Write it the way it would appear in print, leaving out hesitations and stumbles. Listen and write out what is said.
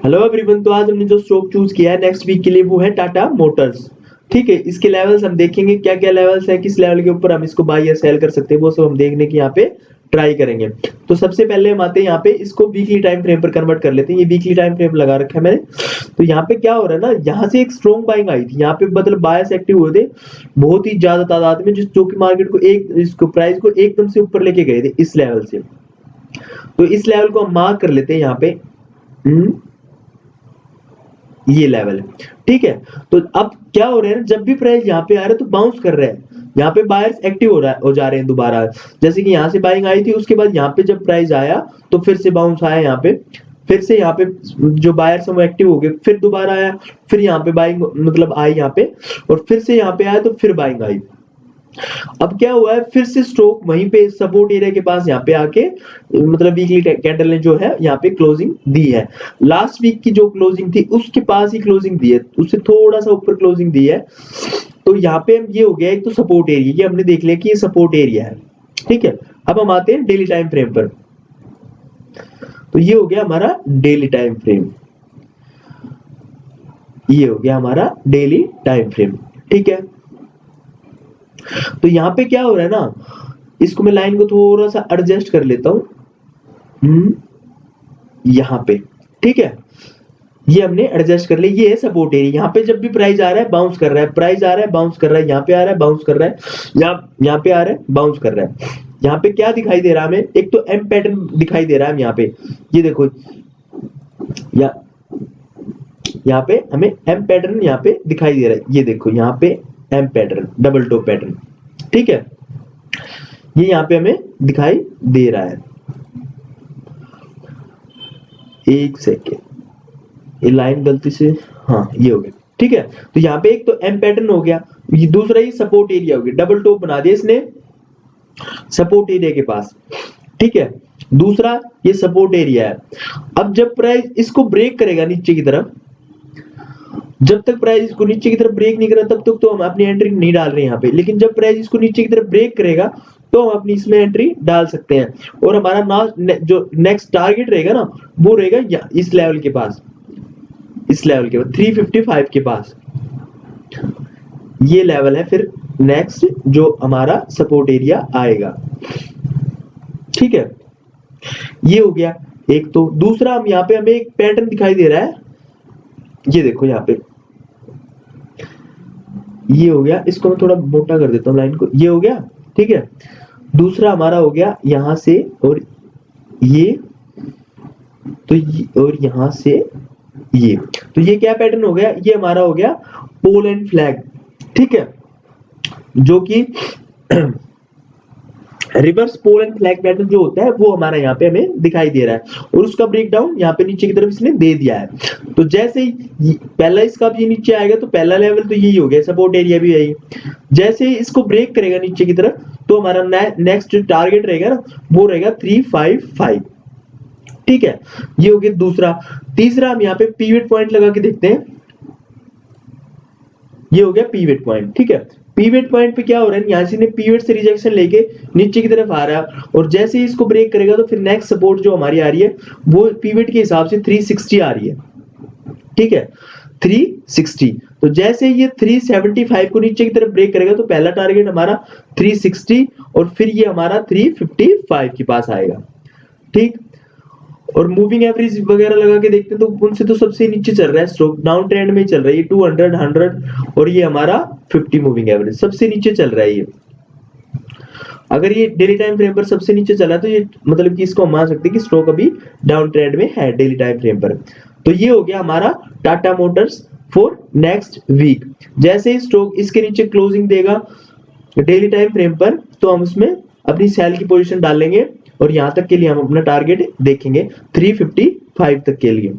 Hello everyone, तो आज हमने जो स्टॉक चूज किया है नेक्स्ट वीक के लिए वो है टाटा मोटर्स। ठीक है, इसके लेवल्स हम देखेंगे क्या क्या लेवल्स है, किस लेवल के ऊपर हम इसको बाय या सेल कर सकते हैं, वो सब हम देखने की यहाँ पे ट्राई करेंगे। तो सबसे पहले हम आते हैं यहाँ पे, इसको वीकली टाइम फ्रेम पर कन्वर्ट कर लेते हैं। ये वीकली टाइम फ्रेम लगा रखा है मैंने। तो यहाँ पे क्या हो रहा है ना, यहाँ से एक स्ट्रॉन्ग बाइंग आई थी, यहाँ पे मतलब बायर्स एक्टिव हुए थे बहुत ही ज्यादा तादाद में, जो कि मार्केट को इसको प्राइस को एकदम से ऊपर लेके गए थे इस लेवल से। तो इस लेवल को हम मार्क कर लेते हैं यहाँ पे। ये लेवल है। ठीक है, तो अब क्या हो रहा है, जब भी प्राइस यहाँ पे आ रहा है तो बाउंस कर रहा है, यहाँ पे बायर्स एक्टिव हो जा रहे हैं दोबारा। जैसे कि यहाँ से बाइंग आई थी, उसके बाद यहाँ पे जब प्राइस आया तो फिर से बाउंस आया यहाँ पे, फिर से यहाँ पे जो बायर्स हैं वो एक्टिव हो गए, फिर दोबारा आया, फिर यहाँ पे बाइंग मतलब आई यहाँ पे, और फिर से यहाँ पे आया तो फिर बाइंग आई। अब क्या हुआ है, फिर से स्टॉक वहीं पे सपोर्ट एरिया के पास यहाँ पे आके मतलब वीकली कैंडल ने जो है यहाँ पे क्लोजिंग दी है। लास्ट वीक की जो क्लोजिंग थी उसके पास ही क्लोजिंग दी है, उससे थोड़ा सा ऊपर क्लोजिंग दी है। तो यहाँ पे ये हो गया एक तो सपोर्ट एरिया, ये हमने देख लिया कि ये सपोर्ट एरिया है। ठीक है, अब हम आते हैं डेली टाइम फ्रेम पर। तो ये हो गया हमारा डेली टाइम फ्रेम, ये हो गया हमारा डेली टाइम फ्रेम। ठीक है, तो यहाँ पे क्या हो रहा है ना, इसको मैं लाइन को थोड़ा सा एडजस्ट कर लेता हूं यहाँ पे। ठीक है, ये हमने एडजस्ट कर लिया, ये है सपोर्ट एरिया। यहाँ पे जब भी प्राइस आ रहा है बाउंस कर रहा है, प्राइस आ रहा है बाउंस कर रहा है, यहाँ पे आ रहा है बाउंस कर रहा है, यहाँ पे आ रहा है बाउंस कर रहा है। यहाँ पे क्या दिखाई दे रहा है हमें, एक तो एम पैटर्न दिखाई दे रहा है यहाँ पे, ये देखो यहाँ पे हमें एम पैटर्न यहाँ पे दिखाई दे रहा है, ये देखो यहाँ पे M pattern, double top pattern. ठीक है, ये यहाँ पे हमें दिखाई दे रहा है। एक सेकेंड, ये लाइन गलती से, हाँ ये हो गया। ठीक है, तो यहाँ पे एक तो एम पैटर्न हो गया, ये दूसरा ही सपोर्ट एरिया हो गया, डबल टॉप बना दिया इसने सपोर्ट एरिया के पास। ठीक है, दूसरा ये सपोर्ट एरिया है। अब जब प्राइस इसको ब्रेक करेगा नीचे की तरफ, जब तक प्राइस इसको नीचे की तरफ ब्रेक नहीं करा तब तक तो हम अपनी एंट्री नहीं डाल रहे हैं यहाँ पे, लेकिन जब प्राइस इसको नीचे की तरफ ब्रेक करेगा तो हम अपनी इसमें एंट्री डाल सकते हैं। और हमारा जो नेक्स्ट टारगेट रहेगा ना, वो रहेगा इस लेवल के पास, इस लेवल के पास 355 के पास, ये लेवल है फिर नेक्स्ट जो हमारा सपोर्ट एरिया आएगा। ठीक है, ये हो गया एक। तो दूसरा हम यहाँ पे हमें एक पैटर्न दिखाई दे रहा है, ये देखो यहाँ पे, ये हो गया, इसको मैं थोड़ा मोटा कर देता हूँ लाइन को, ये हो गया। ठीक है, दूसरा हमारा हो गया यहां से और ये, तो और यहां से ये, तो ये क्या पैटर्न हो गया, ये हमारा हो गया पोल एंड फ्लैग। ठीक है, जो कि reverse pole and flag pattern जो होता है वो हमारा यहाँ पे हमें दिखाई दे रहा है, और उसका ब्रेकडाउन यहाँ पे नीचे की तरफ इसने दे दिया है। तो जैसे ही पहला इसका भी नीचे आएगा तो पहला लेवल तो यही हो गया, सपोर्ट एरिया भी यही। जैसे ही इसको ब्रेक करेगा नीचे की तरफ तो हमारा नेक्स्ट टारगेट रहेगा ना, वो रहेगा 355। ठीक है, ये हो गया दूसरा। तीसरा हम यहाँ पे पीवट पॉइंट लगा के देखते हैं, ये हो गया पीवट पॉइंट। ठीक है, पीवट पॉइंट पे क्या हो रहा है, यहाँ से ने पीवट से रिजेक्शन लेके नीचे की तरफ आ रहा है, और जैसे ही इसको ब्रेक करेगा तो फिर नेक्स्ट सपोर्ट जो हमारी आ रही है वो पीवट के हिसाब से 360 आ रही है। ठीक है, 360। तो जैसे ये 375 को नीचे की तरफ ब्रेक करेगा तो पहला टारगेट हमारा 360, और फिर ये हमारा 355 के पास आएगा। ठीक, और मूविंग एवरेज वगैरह लगा के देखते हैं तो उनसे तो सबसे नीचे चल रहा है स्टॉक, डाउन ट्रेंड में चल रहा है, ये 200 100 और ये हमारा 50 मूविंग एवरेज सबसे नीचे चल रहा है ये। अगर ये डेली टाइम फ्रेम पर सबसे नीचे चला तो ये मतलब कि इसको हम मान सकते हैं कि स्टॉक अभी डाउन ट्रेंड में है डेली टाइम फ्रेम पर। तो ये हो गया हमारा Tata Motors for next week. जैसे ही स्टॉक इसके नीचे क्लोजिंग देगा डेली टाइम फ्रेम पर तो हम उसमें अपनी सेल की पोजीशन डालेंगे, और यहां तक के लिए हम अपना टारगेट देखेंगे 355 तक के लिए।